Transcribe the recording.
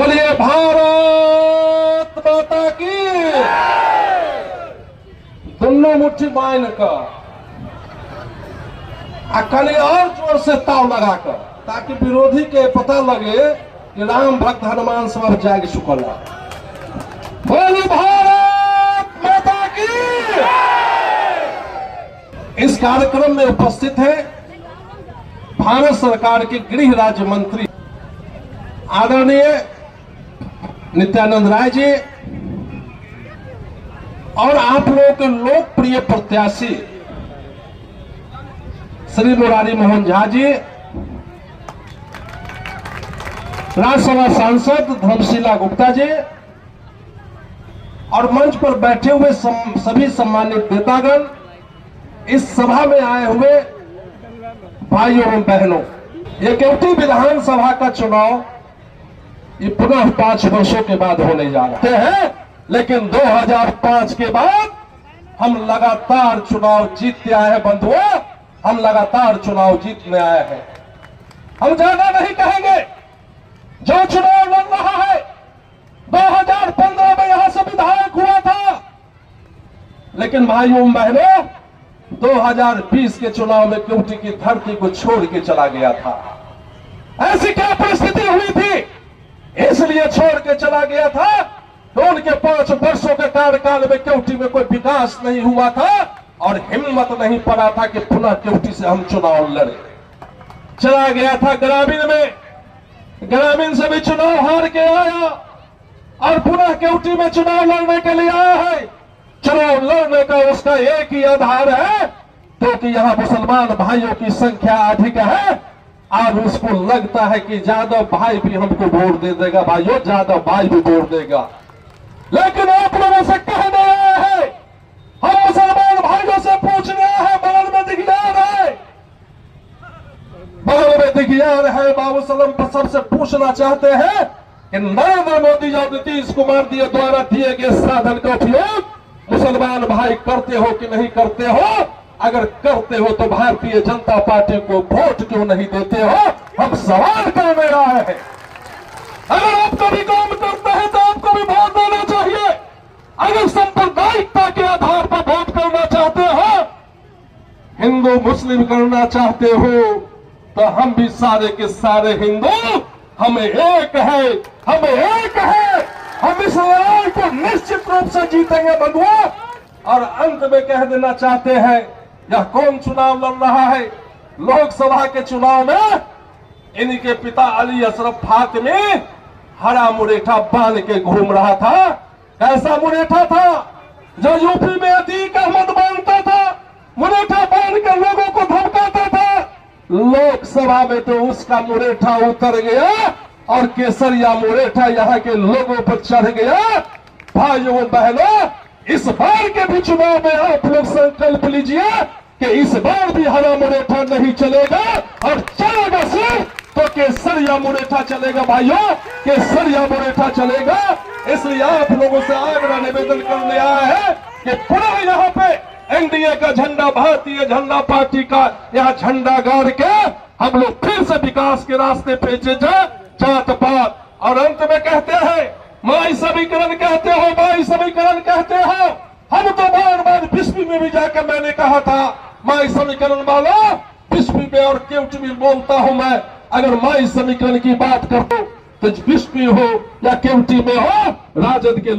बोलिए भारत माता की। दोनों मुट्ठी बांध कर कल और जोर से ताव लगाकर, ताकि विरोधी के पता लगे कि राम भक्त हनुमान सब जाग चुकल। बोलिए भारत माता की। इस कार्यक्रम में उपस्थित है भारत सरकार के गृह राज्य मंत्री आदरणीय नित्यानंद राय जी और आप लोगों के लोकप्रिय प्रत्याशी श्री मुरारी मोहन झा जी, राज्यसभा सांसद धर्मशिला गुप्ता जी और मंच पर बैठे हुए सभी सम्मानित नेतागण, इस सभा में आए हुए भाइयों एवं बहनों, ये केवटी विधानसभा का चुनाव ये पुनः 5 वर्षों के बाद होने जा रहे हैं, लेकिन 2005 के बाद हम लगातार चुनाव जीतते आए हैं बंधुओं। हम लगातार चुनाव जीतने आए हैं। हम ज्यादा नहीं कहेंगे। जो चुनाव लड़ रहा है 2015 में यहां से विधायक हुआ था, लेकिन भाइयों बहनों 2020 के चुनाव में केवटी की धरती को छोड़ के चला गया था। ऐसी क्या परिस्थिति हुई थी, इसलिए छोड़ के चला गया था तो उनके 5 वर्षों के कार्यकाल में केवटी में कोई विकास नहीं हुआ था और हिम्मत नहीं पड़ा था कि पुनः केवटी से हम चुनाव लड़े। चला गया था ग्रामीण में, ग्रामीण से भी चुनाव हार के आया और पुनः केवटी में चुनाव लड़ने के लिए आया है। चुनाव लड़ने का उसका एक ही आधार है, क्योंकि यहाँ मुसलमान भाइयों की संख्या अधिक है। आज उसको लगता है कि यादव भाई भी हमको वोट दे देगा। भाइयों, यादव भाई भी वोट देगा, लेकिन आप लोगों से कहने आए हैं, हम मुसलमान भाइयों से पूछने आए हैं, बगल में दिखियार है, बगल में दिखियार है, बाबू सलम पर सबसे पूछना चाहते हैं कि नरेंद्र मोदी और नीतीश कुमार द्वारा दिए गए साधन का उपयोग मुसलमान भाई करते हो कि नहीं करते हो? अगर करते हो तो भारतीय जनता पार्टी को वोट क्यों नहीं देते हो? हम सवाल करने आए हैं। अगर आप कभी काम करते हैं तो आपको भी वोट देना चाहिए। अगर सांप्रदायिकता के आधार पर वोट करना चाहते हो, हिंदू मुस्लिम करना चाहते हो, तो हम भी सारे के सारे हिंदू, हमें एक है, हमें एक है। हम इस लड़ाई को निश्चित रूप से जीतेंगे बंधुओं। और अंत में कह देना चाहते हैं, यह कौन चुनाव लड़ रहा है? लोकसभा के चुनाव में इनके पिता अली अशरफ फातिमी हरा मुरेठा बांध के घूम रहा था। कैसा मुरेठा था? जो यूपी में अतीक अहमद बांधता था, मुरेठा बांध कर लोगों को धमकाता था। लोकसभा में तो उसका मुरेठा उतर गया और केसरिया मुरेठा यहाँ के लोगों पर चढ़ गया। भाइयों बहनों, इस बार के भी चुनाव में आप लोग संकल्प लीजिए कि इस बार भी हरा मुरेठा नहीं चलेगा, और चलेगा सिर्फ तो केसरिया मुरेठा चलेगा। भाइयों, केसरिया मुरेठा चलेगा। इसलिए आप लोगों से आग्रह निवेदन करने आए हैं कि पुनः यहाँ पे एनडीए का झंडा, भारतीय जनता पार्टी का यहाँ झंडा गाड़ के हम लोग फिर से विकास के रास्ते पे जात पात। और अंत में कहते हैं, माई समीकरण कहते हो, माई समीकरण कहते हो। हम तो बार बार बिस्मी में भी जाकर मैंने कहा था, माई समीकरण वाला बिस्मी में और केवटी में बोलता हूं मैं। अगर माई समीकरण की बात करो तो बिस्मी हो या केवटी में हो, राजद के